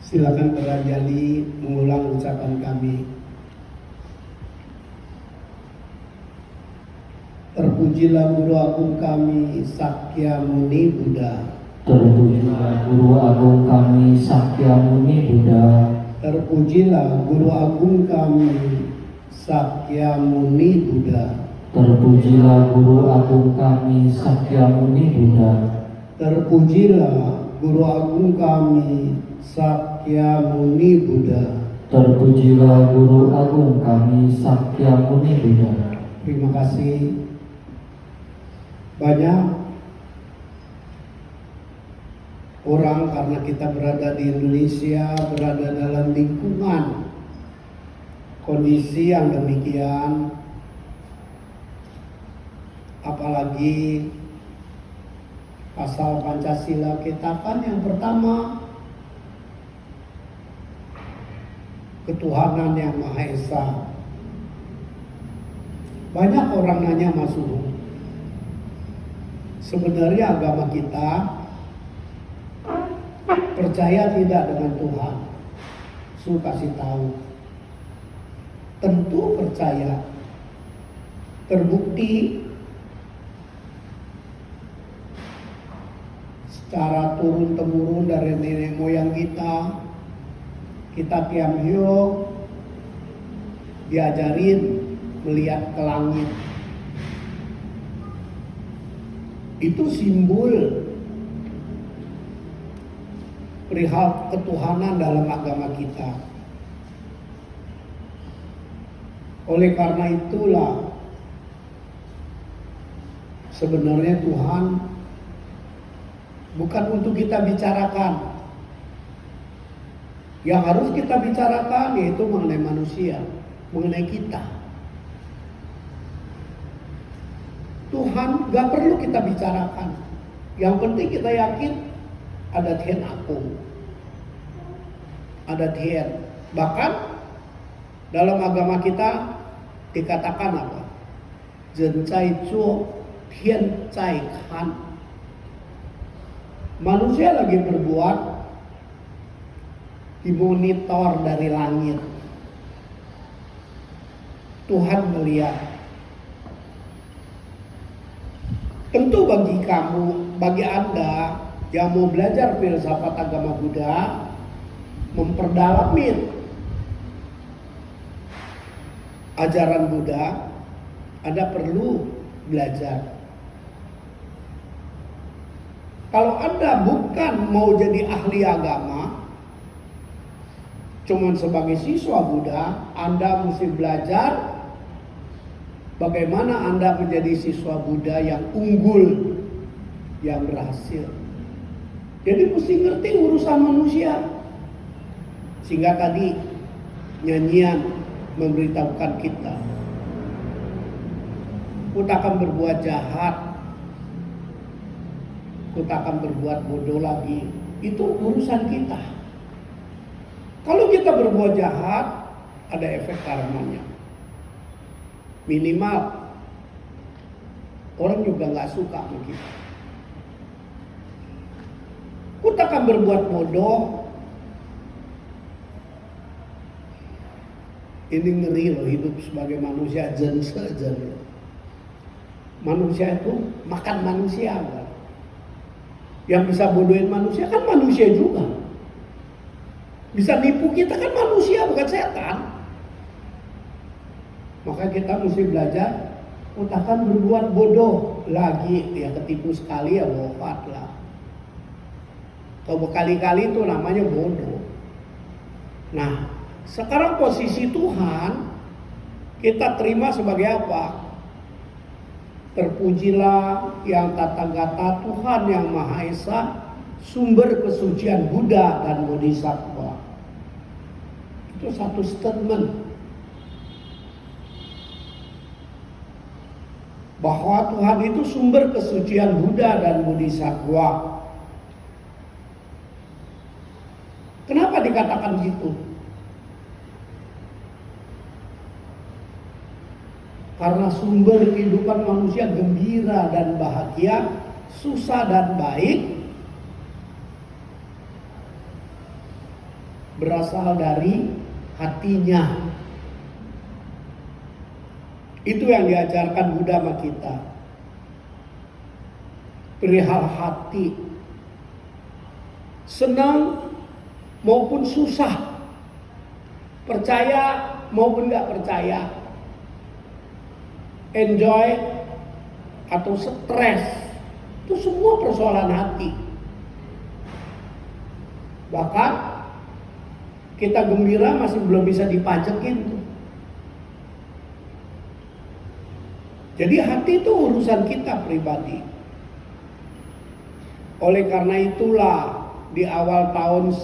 Silakan Berajali mengulang ucapan kami. Terpujilah Guru Agung kami Sakyamuni Buddha. Terpujilah Guru Agung kami Sakyamuni Buddha. Terpujilah Guru Agung kami Sakyamuni Buddha. Terpujilah Guru Agung kami Sakyamuni Buddha. Terpujilah Guru Agung kami Sakyamuni Buddha. Terpujilah Guru Agung kami Sakyamuni Buddha. Terima kasih. Banyak orang, karena kita berada di Indonesia, berada dalam lingkungan kondisi yang demikian, apalagi pasal Pancasila kita kan yang pertama ketuhanan yang Maha Esa. Banyak orang nanya masuk, sebenarnya agama kita percaya tidak dengan Tuhan? Su kasih tahu, tentu percaya. Terbukti secara turun-temurun dari nenek moyang kita Tiam Hio diajarin melihat ke langit. Itu simbol perihal ketuhanan dalam agama kita. Oleh karena itulah sebenarnya Tuhan bukan untuk kita bicarakan. Yang harus kita bicarakan yaitu mengenai manusia, mengenai kita. Tuhan gak perlu kita bicarakan. Yang penting kita yakin ada Tuhan aku, ada Tuhan. Bahkan dalam agama kita dikatakan apa? Zhen zai zuo, Tian zai kan. Manusia lagi berbuat, dimonitor dari langit. Tuhan melihat. Tentu bagi kamu, bagi Anda yang mau belajar filsafat agama Buddha, memperdalami ajaran Buddha, Anda perlu belajar. Kalau Anda bukan mau jadi ahli agama, cuman sebagai siswa Buddha, Anda mesti belajar bagaimana Anda menjadi siswa Buddha yang unggul, yang berhasil. Jadi mesti ngerti urusan manusia. Sehingga tadi nyanyian memberitahukan kita, ku takkan berbuat jahat, ku takkan berbuat bodoh lagi. Itu urusan kita. Kalau kita berbuat jahat, ada efek karmanya. Minimal orang juga gak suka sama kita. Ku takkan berbuat bodoh. Ini ngeri loh, hidup sebagai manusia zen saja. Manusia itu makan manusia kan? Yang bisa bodohin manusia kan manusia juga. Bisa nipu kita kan manusia, bukan setan. Maka kita mesti belajar, takkan berbuat bodoh lagi. Ya ketipu sekali ya wafat lah. Kalau berkali-kali itu namanya bodoh. Nah, sekarang posisi Tuhan kita terima sebagai apa? Terpujilah yang tata gata Tuhan yang Maha Esa, sumber kesucian Buddha dan Bodhisattva. Itu satu statement bahwa Tuhan itu sumber kesucian Buddha dan Bodhisattva. Kenapa dikatakan gitu? Karena sumber kehidupan manusia gembira dan bahagia, susah dan baik, berasal dari hatinya. Itu yang diajarkan Buddha sama kita. Perihal hati. Senang maupun susah. Percaya maupun gak percaya. Enjoy atau stres. Itu semua persoalan hati. Bahkan kita gembira masih belum bisa dipajekin tuh. Jadi hati itu urusan kita pribadi. Oleh karena itulah di awal tahun,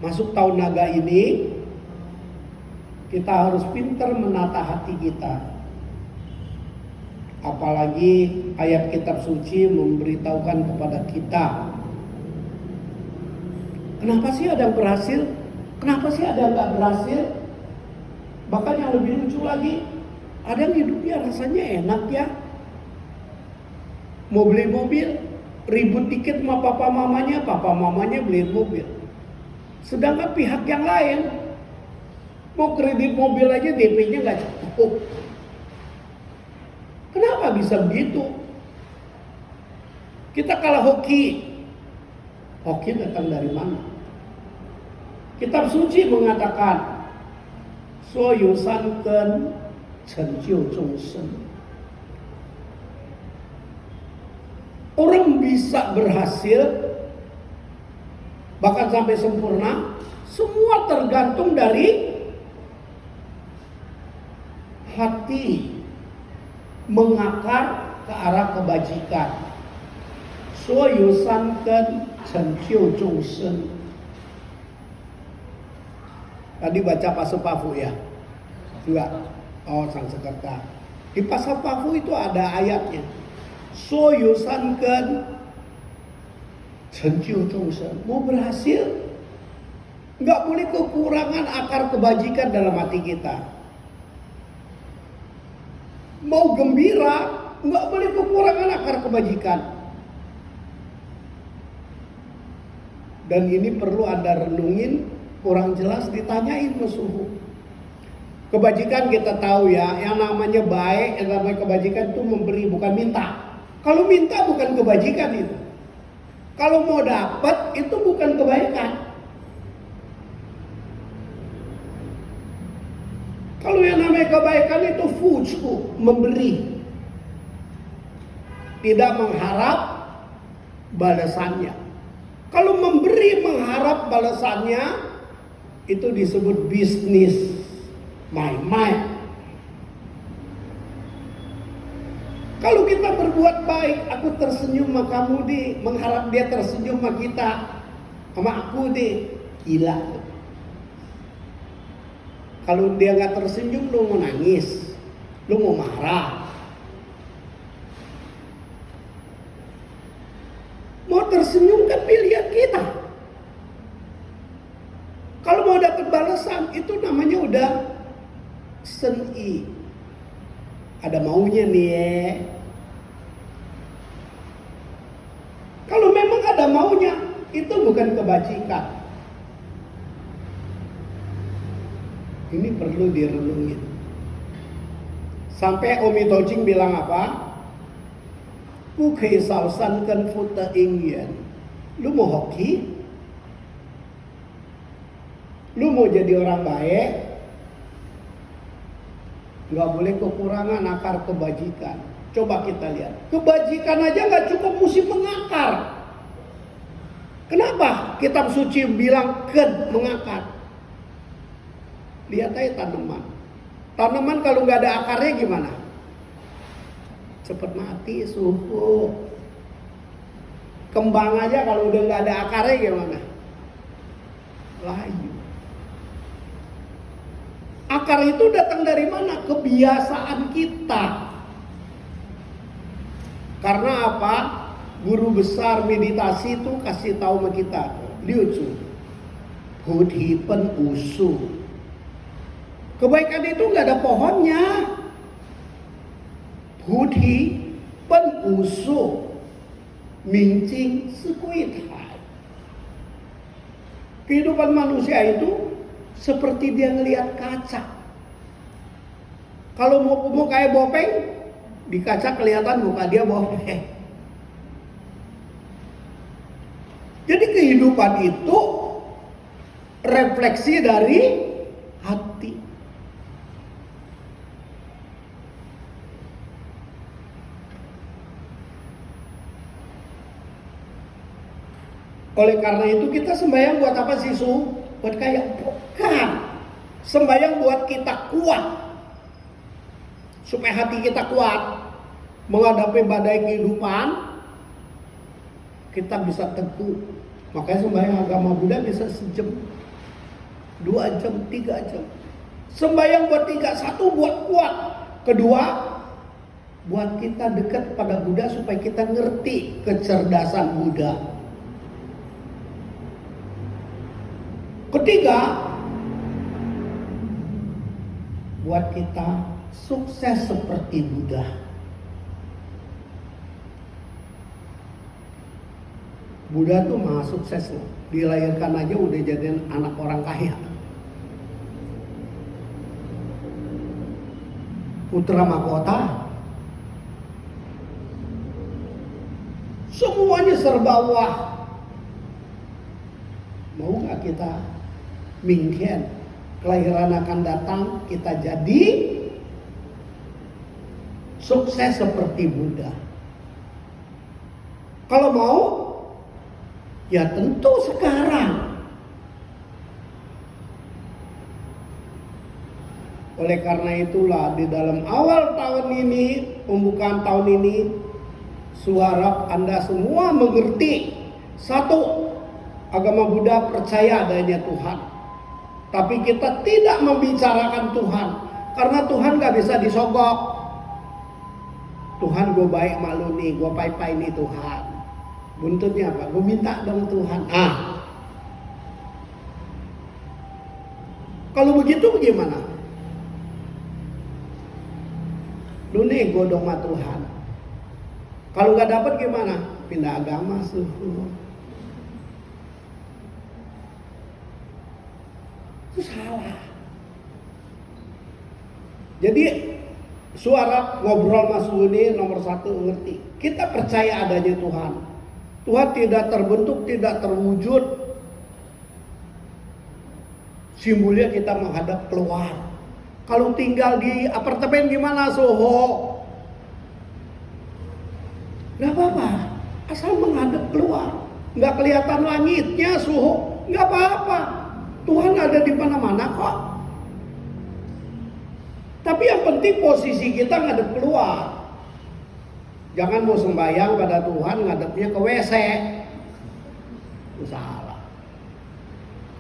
masuk tahun naga ini, kita harus pintar menata hati kita. Apalagi ayat kitab suci memberitahukan kepada kita, kenapa sih ada yang berhasil? Kenapa sih ada yang gak berhasil? Bahkan yang lebih lucu lagi, ada yang hidupnya rasanya enak ya. Mau beli mobil, ribut dikit sama papa mamanya beliin mobil. Sedangkan pihak yang lain, mau kredit mobil aja DP-nya gak cukup. Kenapa bisa begitu? Kita kalah hoki. Hoki datang dari mana? Kitab suci mengatakan, so yusan ken Cenjiu Zhongsheng. Orang bisa berhasil bahkan sampai sempurna, semua tergantung dari hati mengakar ke arah kebajikan. So yusan ken Cenjiu Zhongsheng. Tadi baca Pasu-Pafu ya? Enggak. Oh, Sanskerta. Di Pasu-Pafu itu ada ayatnya. So yusan ken Cenjiu Zhongsheng. Mau berhasil, nggak boleh kekurangan akar kebajikan dalam hati kita. Mau gembira, nggak boleh kekurangan akar kebajikan. Dan ini perlu Anda renungin, kurang jelas ditanyain musuh. Kebajikan kita tahu ya, yang namanya baik, yang namanya kebajikan itu memberi, bukan minta. Kalau minta bukan kebajikan itu. Kalau mau dapat itu bukan kebaikan. Kalau yang namanya kebaikan itu fuju, memberi. Tidak mengharap balasannya. Kalau memberi mengharap balasannya, itu disebut bisnis. Main-main. Kalau kita berbuat baik, aku tersenyum sama kamu deh, mengharap dia tersenyum sama kita, sama aku deh, gila. Kalau dia nggak tersenyum, lu mau nangis, lu mau marah. Mau tersenyum kan pilihan kita. Kalau mau dapat balasan, itu namanya udah seni. Ada maunya nih ya. Kalau memang ada maunya, itu bukan kebajikan. Ini perlu direnungin. Sampai Omi Tojing bilang apa? Bukai sausan kan futa ingyan. Lu mau hoki? Lu mau jadi orang baik? Nggak boleh kekurangan akar kebajikan. Coba kita lihat, kebajikan aja nggak cukup, mesti mengakar. Kenapa kitab suci bilang mengakar? Lihat aja tanaman. Tanaman kalau nggak ada akarnya gimana? Cepat mati, suhu. Kembang aja kalau udah nggak ada akarnya gimana? Layu. Akar itu datang dari mana? Kebiasaan kita. Karena apa? Guru besar meditasi itu kasih tahu sama kita, Liu Tzu, Hudhi pen usu. Kebaikan itu nggak ada pohonnya. Hudhi pen usu, mincing sekuit hai. Kehidupan manusia itu seperti dia ngelihat kaca. Kalau mau kayak bopeng, di kaca kelihatan muka dia bopeng. Jadi kehidupan itu refleksi dari hati. Oleh karena itu kita sembahyang buat apa sih, Su? Buat kayak bukan. Sembahyang buat kita kuat. Supaya hati kita kuat menghadapi badai kehidupan, kita bisa teguh. Makanya sembahyang agama Buddha bisa sejam, 2 jam, 3 jam. Sembahyang buat 3, 1 buat kuat. Kedua, buat kita dekat pada Buddha supaya kita ngerti kecerdasan Buddha. Ketiga, buat kita sukses seperti Buddha. Buddha tuh maha sukses loh. Dilahirkan aja udah jadi anak orang kaya. Putra mahkota. Semuanya serba wah. Mau gak kita mingken kelahiran akan datang kita jadi sukses seperti Buddha? Kalau mau, ya tentu sekarang. Oleh karena itulah di dalam awal tahun ini, pembukaan tahun ini, suara Anda semua mengerti. Satu, agama Buddha percaya adanya Tuhan. Tapi kita tidak membicarakan Tuhan. Karena Tuhan gak bisa disogok. Tuhan gue baik malu nih, gue pai-pai nih Tuhan. Buntutnya apa? Gue minta dong Tuhan. Kalau begitu bagaimana? Lu nih gue dong sama Tuhan. Kalau gak dapat gimana? Pindah agama suhu. Itu salah. Jadi suara ngobrol Mas Uni nomor 1 ngerti. Kita percaya adanya Tuhan. Tuhan tidak terbentuk, tidak terwujud. Simbolnya kita menghadap keluar. Kalau tinggal di apartemen gimana, Soho? Gak apa-apa, asal menghadap keluar. Gak kelihatan langitnya, Soho. Gak apa-apa. Tuhan ada di mana-mana kok. Tapi yang penting posisi kita ngadep keluar. Jangan mau sembahyang pada Tuhan ngadepnya ke WC. Itu salah.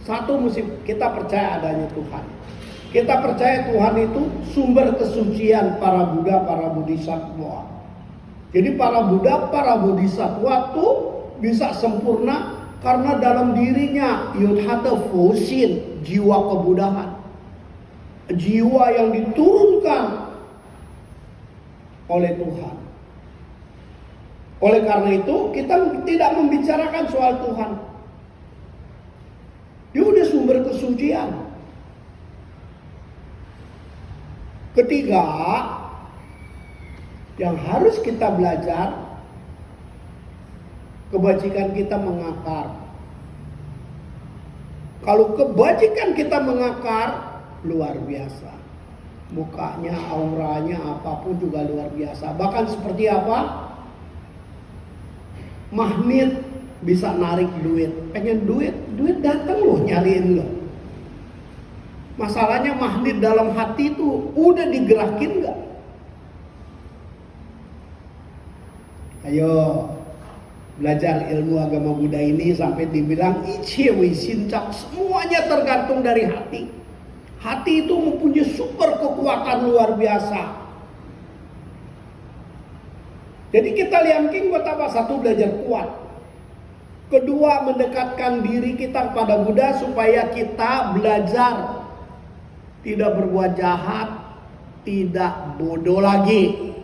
Satu mesti kita percaya adanya Tuhan. Kita percaya Tuhan itu sumber kesucian para Buddha, para Bodhisattva. Jadi para Buddha, para Bodhisattva itu bisa sempurna karena dalam dirinya Yudhata Fosin, jiwa kebudahan. Jiwa yang diturunkan oleh Tuhan. Oleh karena itu kita tidak membicarakan soal Tuhan. Dia udah sumber kesucian. Ketiga, yang harus kita belajar, kebajikan kita mengakar. Kalau kebajikan kita mengakar, luar biasa. Mukanya, auranya, apapun juga luar biasa. Bahkan seperti apa? Magnet bisa narik duit. Pengen duit, duit datang loh nyariin loh. Masalahnya magnet dalam hati itu udah digerakin gak? Ayo belajar ilmu agama Buddha ini sampai dibilang Ichi Wishincak. Semuanya tergantung dari hati. Hati itu mempunyai super kekuatan luar biasa. Jadi kita liangking buat apa? Satu, belajar kuat. Kedua, mendekatkan diri kita kepada Buddha supaya kita belajar tidak berbuat jahat, tidak bodoh lagi.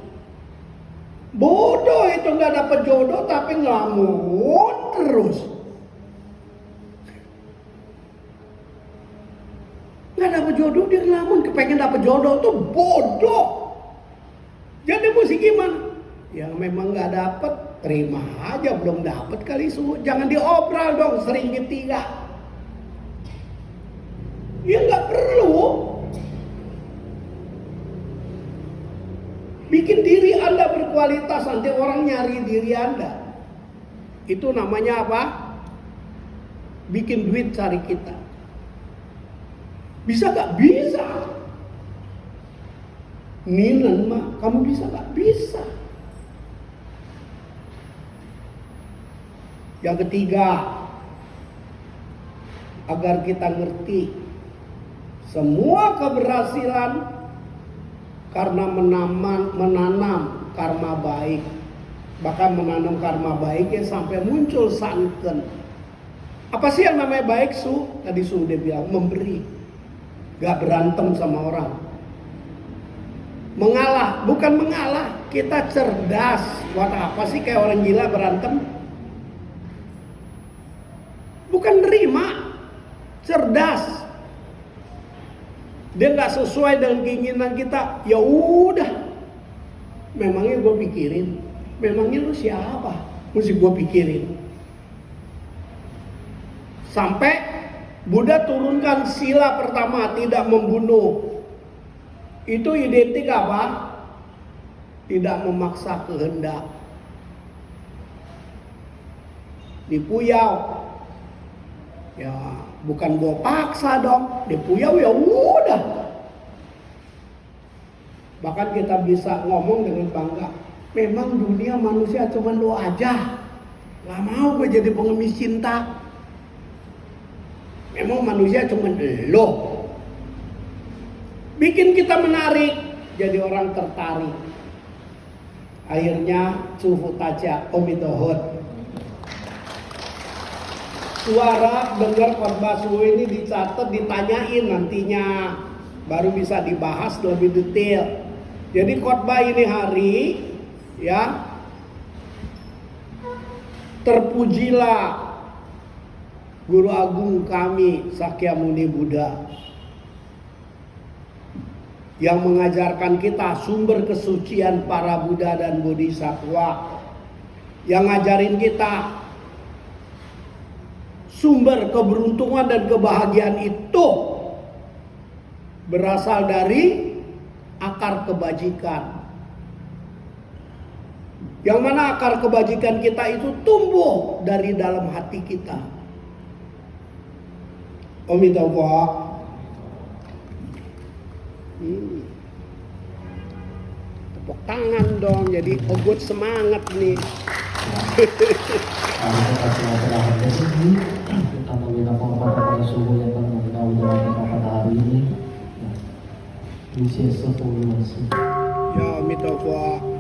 Bodoh itu nggak dapat jodoh tapi ngelamun terus. Nggak dapat jodoh dia ngelamun, kepengen dapat jodoh tuh bodoh. Jadi mesti gimana? Yang memang nggak dapat, terima aja, belum dapat kali jangan diobral dong sering ketiga. Ya nggak perlu. Bikin diri Anda berkualitas, nanti orang nyari diri Anda. Itu namanya apa? Bikin duit cari kita. Bisa gak? Bisa. Ninan mah, kamu bisa gak? Bisa. Yang ketiga, agar kita ngerti semua keberhasilan karena menanam karma baik. Bahkan menanam karma baik ya sampai muncul sanken. Apa sih yang namanya baik, Su? Tadi Su dia bilang memberi. Gak berantem sama orang. Mengalah, bukan mengalah. Kita cerdas. Buat apa sih kayak orang gila berantem? Bukan nerima. Cerdas. Dia gak sesuai dengan keinginan kita. Ya udah. Memangnya gue pikirin. Memangnya lu siapa? Mesti gue pikirin. Sampai Buddha turunkan sila pertama, tidak membunuh. Itu identik apa? Tidak memaksa kehendak. Dipuyau. Ya, bukan gua paksa dong. Dipuyau ya udah. Bahkan kita bisa ngomong dengan bangga. Memang dunia manusia cuma lo aja. Gak mau gue jadi pengemis cinta. Memang manusia cuma lo. Bikin kita menarik, jadi orang tertarik. Akhirnya cufu taja omitohot. Suara dengar khotbah suhu ini dicatat, ditanyain nantinya, baru bisa dibahas lebih detail. Jadi khotbah ini hari, ya, terpujilah Guru Agung kami Sakyamuni Buddha yang mengajarkan kita sumber kesucian para Buddha dan Bodhisattva, yang ngajarin kita sumber keberuntungan dan kebahagiaan itu berasal dari akar kebajikan. Yang mana akar kebajikan kita itu tumbuh dari dalam hati kita. Omitawak. Tepuk tangan dong, jadi ogut semangat nih. Kita memberikan penghormatan pada suhu yang telah memberikan udara kita pada hari ini. Wisesa Pulwasi. Ya, Omitawak.